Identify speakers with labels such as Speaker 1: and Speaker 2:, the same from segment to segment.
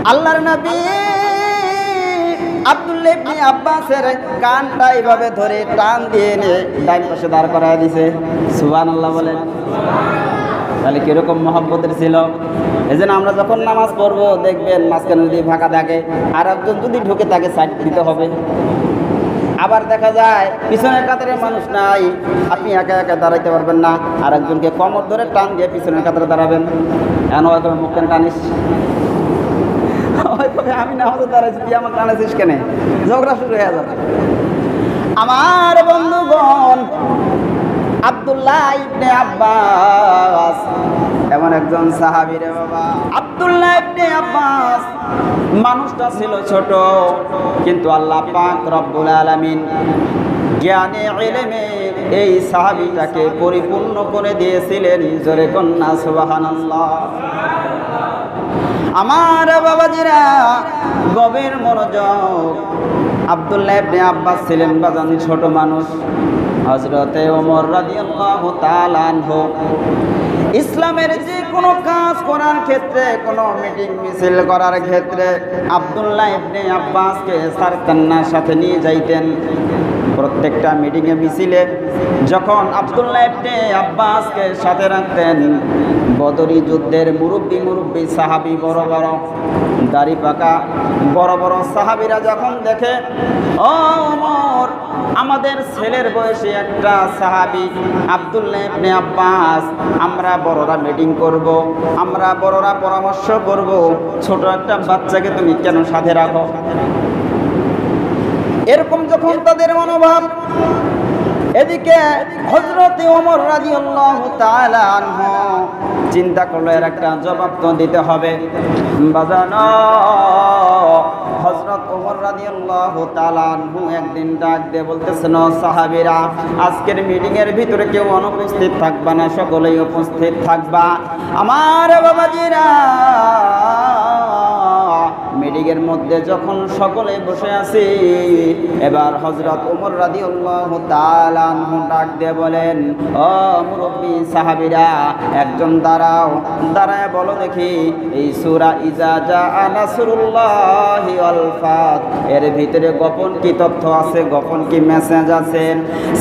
Speaker 1: আল্লাহর নবী আব্দুল্লাহ ইবনে আব্বাসের কানটা এইভাবে ধরে টান দিয়ে এনে ডান পাশে দাঁড় করায় দিছে। সুবহানাল্লাহ বলেন। তাহলে কিরকম মহব্বতের ছিল। এই জন্য আমরা যখন নামাজ পড়বো দেখবেন মাঝখানে যদি ফাঁকা থাকে আর একজন যদি ঢুকে তাকে সাইড দিতে হবে। আবার দেখা যায় পিছনের কাতারে মানুষ নাই, আপনি একা একা দাঁড়াইতে পারবেন না, আর একজনকে কোমর ধরে টান দিয়ে পিছনের কাতারে দাঁড়াবেন। এখন হয়তো মুখেন টানিস, আমি না হয়তো দাঁড়াইছি, তুই আমার টানাইছিস কেন, ঝগড়া শুরু হয়ে যাবে। আমার বন্ধুগণ, আব্দুল্লাহ ইবনে আব্বাস এমন একজন সাহাবী রে বাবা। আব্দুল্লাহ ইবনে আব্বাস মানুষটা ছিল ছোট, কিন্তু আল্লাহ পাক রব্বুল আলামিন জ্ঞানে ইলমে এই সাহাবীটাকে পরিপূর্ণ করে দিয়েছিলেন। জোরে কন্যা সুবহানাল্লাহ। আমার বাবাজিরা গভীর মনোযোগ। আব্দুল্লাহ ইবনে আব্বাস ছিলেন বাজান ছোট মানুষ। হযরতে ওমর রাদিয়াল্লাহু তাআলা আনহু ইসলামের যে কোনো কাজ করার ক্ষেত্রে, কোনো মিটিং মিছিল করার ক্ষেত্রে আব্দুল্লাহ ইবনে আব্বাসকে ছাড়তেন না, সাথে নিয়ে যাইতেন। প্রত্যেকটা মিটিংয়ে মিছিলে যখন আব্দুল্লাহ ইবনে আব্বাসকে সাথে রাখতেন, বদরি যুদ্ধের মুরব্বী সাহাবী, বড় বড় দাড়ি পাকা বড় বড় সাহাবীরা যখন দেখে, ও ওমর, আমাদের ছেলের বয়সী একটা সাহাবী আব্দুল্লাহ ইবনে আব্বাস, আমরা বড়রা মিটিং করব, আমরা বড়রা পরামর্শ করব, ছোট একটা বাচ্চাকে তুমি কেন সাথে রাখো? এরকম যখন তাদের মনোভাব, এদিকে হযরতে ওমর রাদিয়াল্লাহু তাআলা আনহু চিন্তা করলো এর একটা জবাব তো দিতে হবে। বাজানো হযরত ওমর রাদিয়াল্লাহু তাআলা আনহু একদিন ডাক দিয়ে বলতেছেন, সাহাবীরা, আজকের মিটিং এর ভিতরে কেউ অনুপস্থিত থাকবা না, সকলেই উপস্থিত থাকবা। আমার বাবাজিরা, মিটিংয়ের মধ্যে যখন সকলে বসে আছি, এবার হযরত ওমর রাদিয়াল্লাহু তাআলা আনহু ডাক দিয়ে বলেন, ও মুরব্বী সাহাবীরা, একজন দাঁড়াও, দাঁড়ায় বলো দেখি এই সূরা ইজা জাআ নাসরুল্লাহি ওয়াল ফাত এর ভিতরে গোপন কি তথ্য আছে, গোপন কি মেসেজ আছে?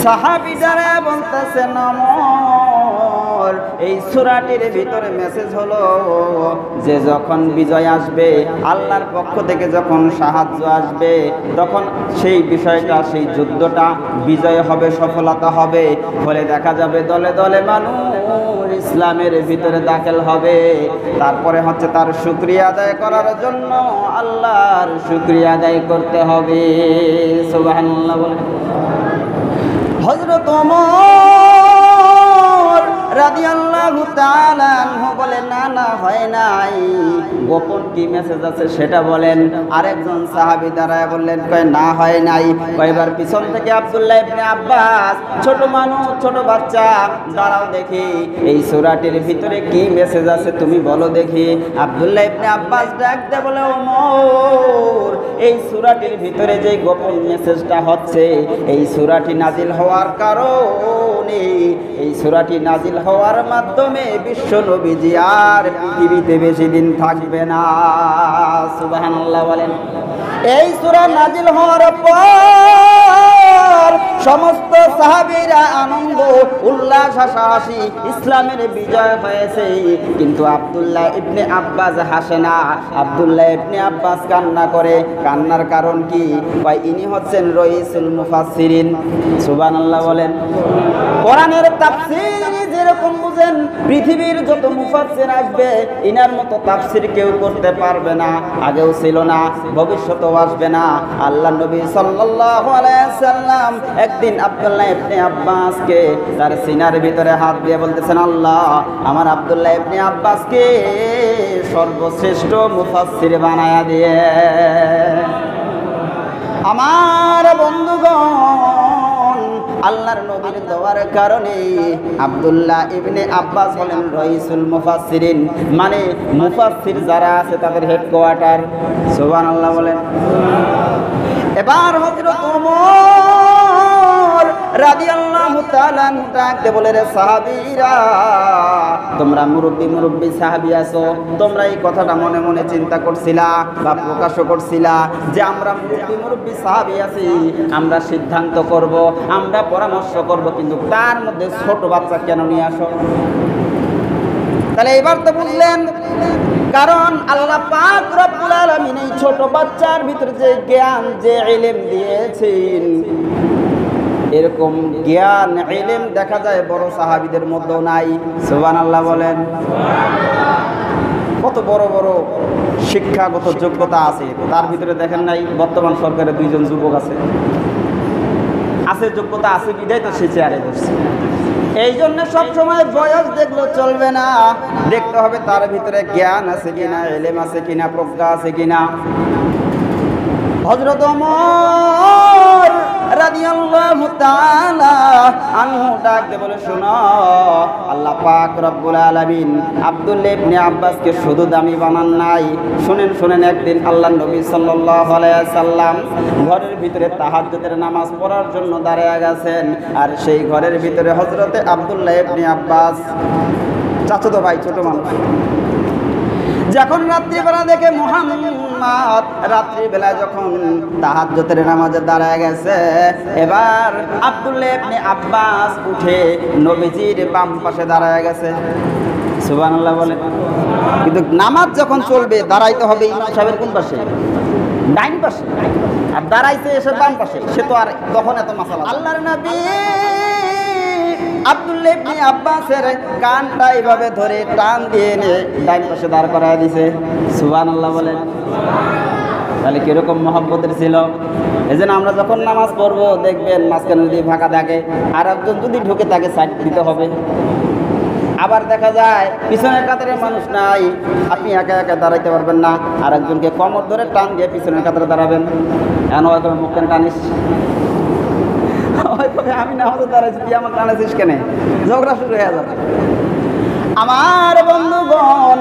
Speaker 1: সাহাবী যারা বলতেছেন, ওমর, এই সূরাটির ভিতরে মেসেজ হলো যে যখন বিজয় আসবে, আল্লাহর পক্ষ থেকে যখন সাহায্য আসবে, তখন সেই বিষয়টা, সেই যুদ্ধটা বিজয় হবে, সফলতা হবে, ফলে দেখা যাবে দলে দলে মানুষ ইসলামের ভিতরে দাখিল হবে। তারপরে হচ্ছে তার শুকরিয়া আদায় করার জন্য আল্লাহর শুকরিয়া আদায় করতে হবে। সুবহানাল্লাহ বলেন। হযরত ওমর রাদিয়াল্লাহু তাআলা আনহু বলেন, না না, হয় নাই, গোপন কি মেসেজ আছে সেটা বলেন। আরেকজন সাহাবী দাঁড়ায় বললেন, কয় না, হয় নাই। কয়বার পিছন থেকে আব্দুল্লাহ ইবনে আব্বাস, ছোট মানুষ, ছোট বাচ্চা, দাঁড়াও দেখি এই সূরাটির ভিতরে কি মেসেজ আছে তুমি বলো দেখি। আব্দুল্লাহ ইবনে আব্বাস ডাক দিয়ে বলে, ওমর, এই সূরাটির ভিতরে যে গোপন মেসেজটা হচ্ছে, এই সূরাটি নাজিল হওয়ার কারণে, এই সূরাটি নাজিল হওয়ার মাধ্যমে বিশ্ব নবীজি আর পৃথিবীতে বেশি দিন থাকবে না। সুবহানাল্লাহ বলেন। এই সূরা নাজিল হওয়ার পর সমস্ত সাহাবীরা আনন্দ উল্লাস হাসাহাসি, ইসলামের বিজয় হয়েছে, কিন্তু আব্দুল্লাহ ইবনে আব্বাস হাসে না, আব্দুল্লাহ ইবনে আব্বাস কান্না করে। কান্নার কারণ কি? কয় ইনি হচ্ছেন রইসুল মুফাসসিরিন। সুবহানাল্লাহ বলেন। কোরআনের তাফসীর যেরকম বুঝেন, পৃথিবীর যত মুফাসসির আসবে, ইনার মতো তাফসীর কেউ করতে পারবে না, আগেও ছিল না, ভবিষ্যতেও আসবে না। আল্লাহ নবী সাল্লাল্লাহু আলাইহি ওয়াসাল্লাম একদিন আব্দুল্লাহ ইবনে আব্বাসকে তার সিনার ভিতরে হাত দিয়ে বলতেছেন, আল্লাহ আমার আব্দুল্লাহ ইবনে আব্বাসকে সর্বশ্রেষ্ঠ মুফাসসির বানায়া দিয়ে। আমার বন্ধুগণ, আল্লাহর নবীর দোয়ার কারণে আব্দুল্লাহ ইবনে আব্বাস হলেন রইসুল মুফাসসিরিন, মানে মুফাসসির যারা আছে তাদের হেডকোয়ার্টার। সুবহানাল্লাহ বলেন। এবার হযরত ওমর রাদিয়াল্লাহু তাআলা ডাকতে বলে, রে সাহাবীরা, তোমরা মুরব্বী সাহাবী আছো, তোমরা এই কথাটা মনে মনে চিন্তা করছিলা বা প্রকাশও করছিলা যে আমরা মুরব্বী সাহাবী আছি, আমরা সিদ্ধান্ত করব, আমরা পরামর্শ করব, কিন্তু তার মধ্যে ছোট বাচ্চা কেন নিয়ে আসো? তাহলে এবার তো বুঝলেন, কারণ আল্লাহ পাক রব্বুল আলামিন এই ছোট বাচ্চার ভিতরে যে জ্ঞান, যে ইলম দিয়েছেন, এরকম জ্ঞান ইলম দেখা যায় বড় সাহাবীদের মধ্যেও নাই। সুবহানাল্লাহ বলেন। কত বড় বড় শিক্ষাগত যোগ্যতা আছে, তার ভিতরে দেখেন নাই বর্তমান সরকারের 2 জন যুবক আছে যোগ্যতা আছে বিধায় তো সে চেয়ারে বসছে। এই জন্য সবসময় বয়স দেখলে চলবে না, দেখতে হবে তার ভিতরে জ্ঞান আছে কিনা, ইলম আছে কিনা, প্রজ্ঞা আছে কিনা। হযরত ওমর রাদিয়াল্লাহু তাআলা আনহু ডাকতে বলে, শোনো, আল্লাহ পাক রব্বুল আলামিন আব্দুল্লাহ ইবনে আব্বাসকে শুধু দামি বানান নাই। শুনেন, একদিন আল্লাহর নবী সাল্লাল্লাহু আলাইহি ওয়াসাল্লাম ঘরের ভিতরে তাহাজ্জুদের নামাজ পড়ার জন্য দাঁড়িয়ে গেছেন, আর সেই ঘরের ভিতরে হযরতে আব্দুল্লাহ ইবনে আব্বাস, চাচাতো ভাই, ছোট মানুষ, যখন রাত্রিবেলা দেখে মুহাম্মদ রাত্রিবেলা যখন তাহাজ্জুদের নামাজে দাঁড়ায় গেছে, এবার আব্দুল্লাহ ইবনে আব্বাস উঠে নবীজির বাম পাশে দাঁড়ায় গেছে। সুবহানাল্লাহ বলে। কিন্তু নামাজ যখন চলবে দাঁড়াইতে হবে ইমাম সাহেবের কোন পাশে? ডাইন পাশে। আর দাঁড়াইছে এসে বাম পাশে, সে তো আর তখন এত মাসালা। আল্লাহর নবী আব্দুল্লাহ ইবনে আব্বাসের কানটা এইভাবে ধরে টান দিয়ে এনে ডাইন পাশে দাঁড় করায় দিয়েছে। সুবহানাল্লাহ বলেন। তাহলে কিরকম মহব্বতের ছিল। এই জন্য আমরা যখন নামাজ পড়বো দেখবেন মাঝখানে যদি ফাঁকা থাকে, আর একজন যদি ঢুকে তাকে সাইড দিতে হবে। আবার দেখা যায় পিছনের কাতারে মানুষ নাই, আপনি একা একা দাঁড়াইতে পারবেন না, আর একজনকে কোমর ধরে টান দিয়ে পিছনের কাতারে দাঁড়াবেন। এখন হয়তো মুখখানে টানিস, আমি না হয়তো দাঁড়াইছি, তুই আমার টানাইছিস কেন, ঝগড়া শুরু হয়ে যাবে। আমার বন্ধুগণ,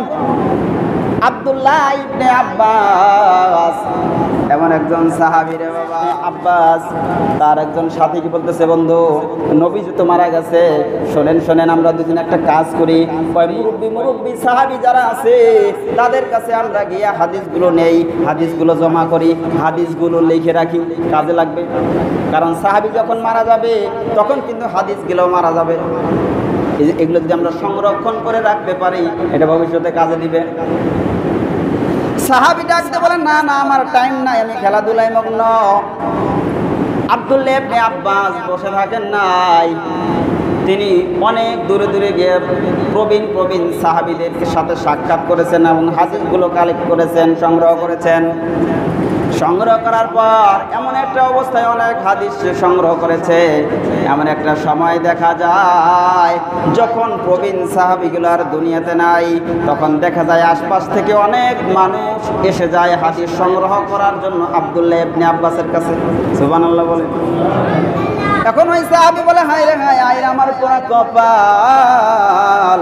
Speaker 1: আব্দুল্লাহ ইবনে আব্বাস এমন একজন সাহাবী রে বাবা। আব্বাস তার একজন সাথী কি বলতেছে, বন্ধু, নবীজি তো মারা গেছে, শোনেন, আমরা দুজন একটা কাজ করি। মুরব্বী সাহাবী যারা আছে তাদের কাছে আমরা গিয়ে হাদিসগুলো নেই, হাদিসগুলো জমা করি, হাদিসগুলো লিখে রাখি, কাজে লাগবে। কারণ সাহাবী যখন মারা যাবে তখন কিন্তু হাদিসগুলো মারা যাবে। এগুলো যদি আমরা সংরক্ষণ করে রাখতে পারি, এটা ভবিষ্যতে কাজে দিবে। সাহাবী ডাকতে বলেন, না, আমার টাইম নাই, আমি খেলাধুলায় মগ্ন। আব্দুল্লাহ ইবনে আব্বাস বসে থাকেন নাই, তিনি অনেক দূরে গিয়ে প্রবীণ সাহাবীদের সাথে সাক্ষাৎ করেছেন এবং হাদিসগুলো কালেক্ট করেছেন, সংগ্রহ করেছেন। সংগ্রহ করার পর এমন একটা অবস্থায় অনেক হাদিস সংগ্রহ করেছে, এমন একটা সময় দেখা যায় যখন প্রবীণ সাহাবীগুলো আর দুনিয়াতে নাই, তখন দেখা যায় আশপাশ থেকে অনেক মানুষ এসে যায় হাদিস সংগ্রহ করার জন্য আব্দুল্লাহ ইবনে আব্বাসের কাছে। সুবহানাল্লাহ বলে। এখন ওই সাহাবী বলে, হায় রে হায়, আয় আমার পোড়া কপাল,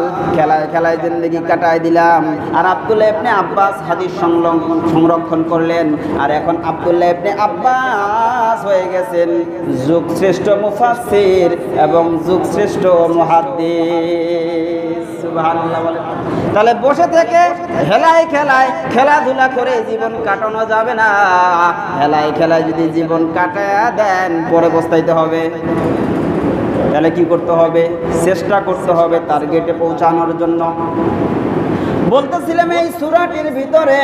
Speaker 1: খেলায় জিন্দেগি কাটায় দিলাম। আর আব্দুল্লাহ ইবনে আব্বাস হাদিস সংরক্ষণ করলেন, আর এখন আব্দুল্লাহ ইবনে আব্বাস হয়ে গেছেন যুগশ্রেষ্ঠ মুফাসসির এবং যুগশ্রেষ্ঠ মুহাদ্দিস। সুবহানাল্লাহ বলে। তাহলে বসে থেকে খেলাধুলা করে জীবন কাটানো যাবে না। খেলায় যদি জীবন কাটায় দেন পরে পস্তাইতে হবে। তাহলে কি করতে হবে? চেষ্টা করতে হবে টার্গেটে পৌঁছানোর জন্য। বলতেছিলাম এই সূরাটির ভিতরে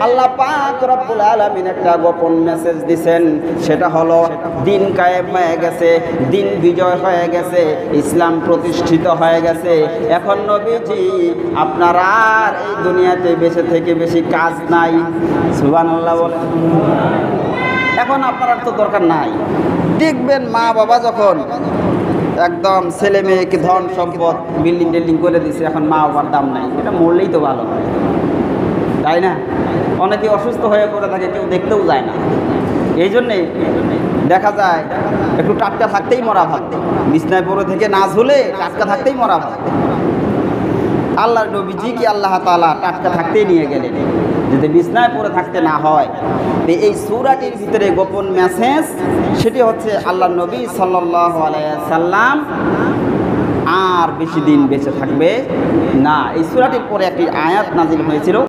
Speaker 1: আল্লাহ পাক রব্বুল আলামিন একটা গোপন মেসেজ দিবেন, সেটা হলো দিন কায়েম হয়ে গেছে, দিন বিজয় হয়ে গেছে, ইসলাম প্রতিষ্ঠিত হয়ে গেছে। এখন নবীজি আপনার আর এই দুনিয়াতে বেঁচে থেকে বেশি কাজ নাই। সুবহানাল্লাহ বলেন। এখন আপনার আর তো দরকার নাই। দেখবেন মা বাবা যখন একদম ছেলে মেয়েকে ধন সম্পদ বিল্ডিং করে দিছে, এখন মা বাবার দাম নাই, এটা মরলেই তো ভালো হয়, তাই না? অনেকে অসুস্থ হয়ে পড়ে থাকে, কেউ দেখতেও যায় না। এই জন্যে দেখা যায় একটু টাটকা থাকতেই মরা ভালো, বিছনায় পড়ে থেকে না ঝুলে টাটকা থাকতেই মরা ভালো। আল্লাহর নবীজিকে আল্লাহ তাআলা টাটকা থাকতেই নিয়ে গেলেন, যদি বিছনায় পড়ে থাকতে না হয়। তো এই সূরাটির ভিতরে গোপন মেসেজ সেটি হচ্ছে আল্লাহর নবী সাল্লাল্লাহু আলাইহি সাল্লাম আর বেশি দিন বেঁচে থাকবে না। এই সূরাটির পরে একটি আয়াত নাজিল হয়েছিল।